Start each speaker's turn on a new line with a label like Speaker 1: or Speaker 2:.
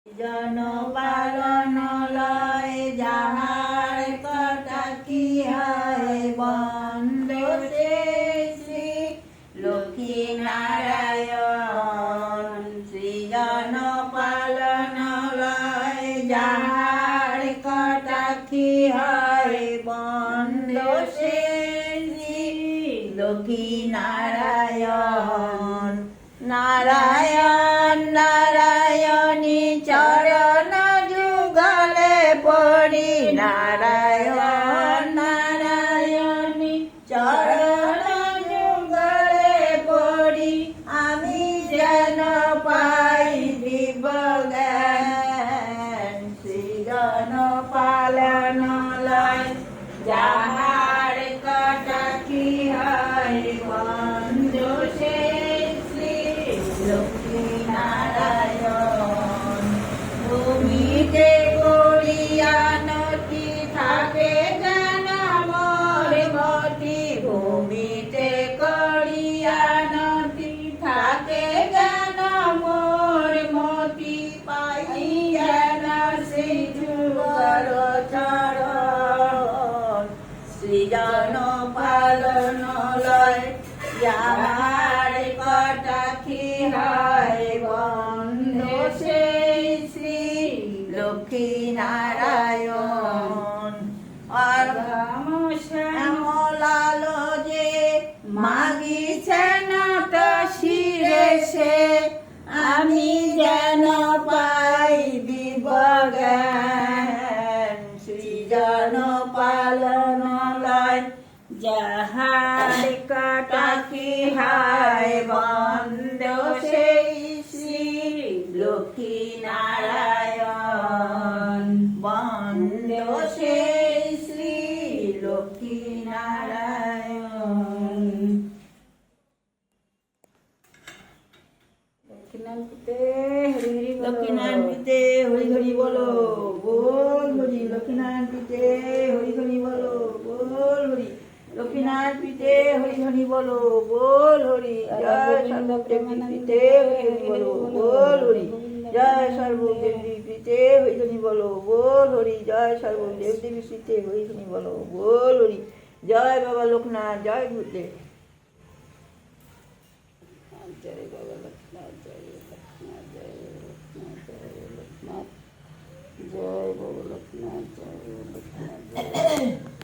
Speaker 1: জন পালন লয় যাহার কথা কি হয় বন্দ শ্রী লক্ষ্মী নারায়ণ সৃজন পালন লয় যাহার কথা কি হয় বন্দ শ্রী লক্ষ্মী নারায়ণ নারায়ণ নারায়ণী চরণ যুগলে পড়ি নারায়ণ নারায়ণী চরণ যুগলে পড়ি আমি যেন পাই দিব্যজ্ঞান সৃজন পালন লয় যাহার কথা কি হয় বন্ধু সে লক্ষ্মী নারায়ণ ভূমিতে করিয়ানতি থাকে যেন মোর মতি ভূমিতে করিয়ানতি থাকে যেন মোর মতি পাইয়া না সেই যুগর চরণ সৃজন পালন লয় যাহার কথা কি হয় বন্ধু সেই শ্রী লক্ষ্মী নারায়ণ আর শ্যামলাল যে মাগিছেন তো শিরে সে আমি যেন পাই দিব্যজ্ঞান সৃজন পালন লয় যাহার কথা কি হয় বন্দ সেই শ্রী লক্ষ্মী নারায়ণ বন্দ সেই শ্রী লক্ষ্মী নারায়ণ লক্ষ্মীনারায়ণ পিতে হরি হরি বলো বল হরি লক্ষ্মীনারায়ণ পিতে হরি হরি বলো বল হরি লক্ষ্মীনারায়ণ পিতে হরি হরি বলো বল হরি জয় সর্বদেবী পিতে হরি হরি বলো বল হরি জয় সর্বদেবী পিতে হরি হরি বলো বল হরি জয় সর্বদেবী পিতে হরি হরি বলো বল হরি জয় বাবা লোকনাথ জয় গুরুদেব জয় বাবা লোকনাথ জয় লোকনাথ জয় লোকনাথ জয় লোকনাথ জয় বাবা লোকনাথ জয় লোকনাথ জয়